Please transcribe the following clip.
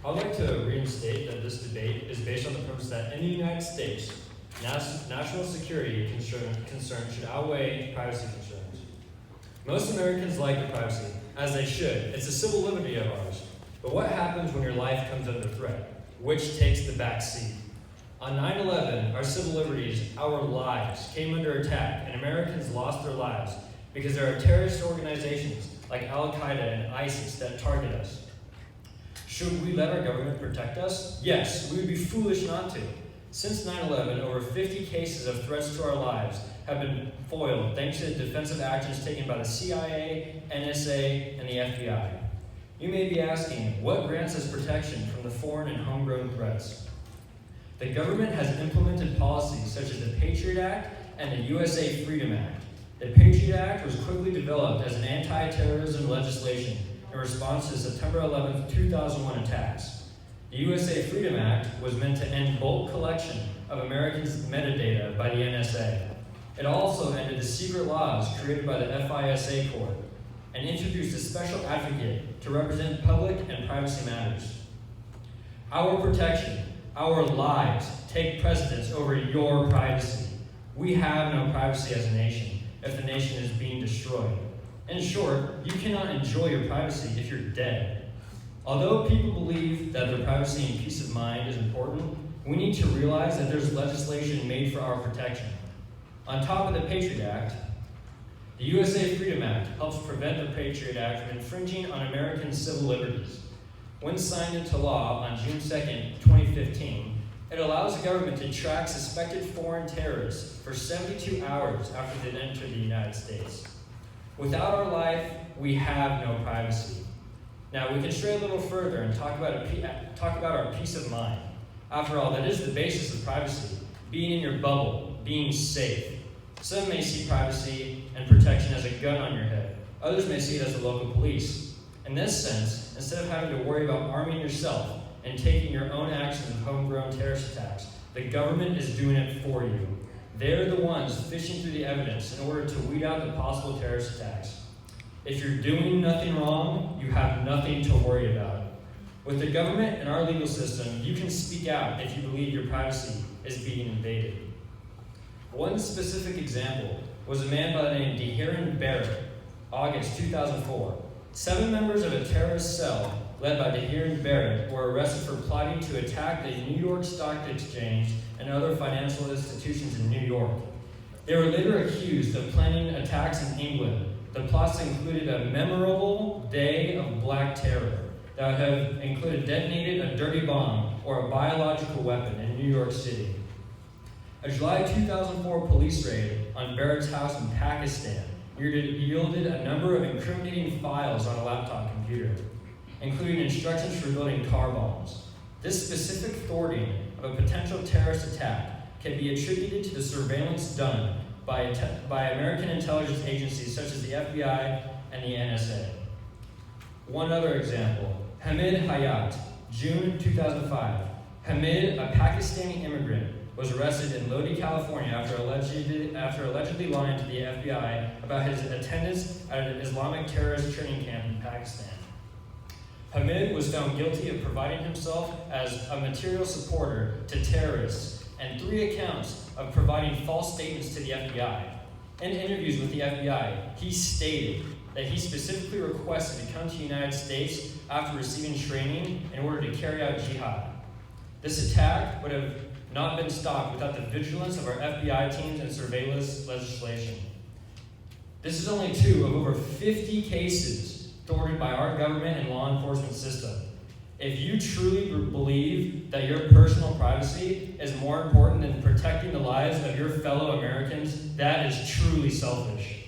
I'd like to reinstate that this debate is based on the premise that in the United States, national security concerns should outweigh privacy concerns. Most Americans like their privacy, as they should. It's a civil liberty of ours. But what happens when your life comes under threat? Which takes the back seat? On 9/11, our civil liberties, our lives, came under attack, and Americans lost their lives because there are terrorist organizations like Al-Qaeda and ISIS that target us. Should we let our government protect us? Yes, we would be foolish not to. Since 9/11, over 50 cases of threats to our lives have been foiled thanks to the defensive actions taken by the CIA, NSA, and the FBI. You may be asking, what grants us protection from the foreign and homegrown threats? The government has implemented policies such as the Patriot Act and the USA Freedom Act. The Patriot Act was quickly developed as an anti-terrorism legislation in response to September 11, 2001 attacks. The USA Freedom Act was meant to end bulk collection of Americans' metadata by the NSA. It also ended the secret laws created by the FISA court and introduced a special advocate to represent public and privacy matters. Our protection, our lives, take precedence over your privacy. We have no privacy as a nation if the nation is being destroyed. In short, you cannot enjoy your privacy if you're dead. Although people believe that their privacy and peace of mind is important, we need to realize that there's legislation made for our protection. On top of the Patriot Act, the USA Freedom Act helps prevent the Patriot Act from infringing on American civil liberties. When signed into law on June 2nd, 2015, it allows the government to track suspected foreign terrorists for 72 hours after they enter the United States. Without our life, we have no privacy. Now, we can stray a little further and talk about our peace of mind. After all, that is the basis of privacy, being in your bubble, being safe. Some may see privacy and protection as a gun on your head. Others may see it as the local police. In this sense, instead of having to worry about arming yourself and taking your own actions of homegrown terrorist attacks, the government is doing it for you. They're the ones fishing through the evidence in order to weed out the possible terrorist attacks. If you're doing nothing wrong, you have nothing to worry about. With the government and our legal system, you can speak out if you believe your privacy is being invaded. One specific example was a man by the name of Dhihran Barrett, August 2004. 7 members of a terrorist cell led by Dhihran Barrett were arrested for plotting to attack the New York Stock Exchange and other financial institutions in New York. They were later accused of planning attacks in England. The plots included a memorable day of black terror that would have included detonated a dirty bomb or a biological weapon in New York City. A July 2004 police raid on Barrett's house in Pakistan yielded a number of incriminating files on a laptop computer, including instructions for building car bombs. This specific thwarting of a potential terrorist attack can be attributed to the surveillance done by American intelligence agencies such as the FBI and the NSA. One other example, Hamid Hayat, June 2005. Hamid, a Pakistani immigrant, was arrested in Lodi, California after allegedly lying to the FBI about his attendance at an Islamic terrorist training camp in Pakistan. Hamid was found guilty of providing himself as a material supporter to terrorists and 3 accounts of providing false statements to the FBI. In interviews with the FBI, he stated that he specifically requested to come to the United States after receiving training in order to carry out jihad. This attack would have not been stopped without the vigilance of our FBI teams and surveillance legislation. This is only 2 of over 50 cases thwarted by our government and law enforcement system. If you truly believe that your personal privacy is more important than protecting the lives of your fellow Americans, that is truly selfish.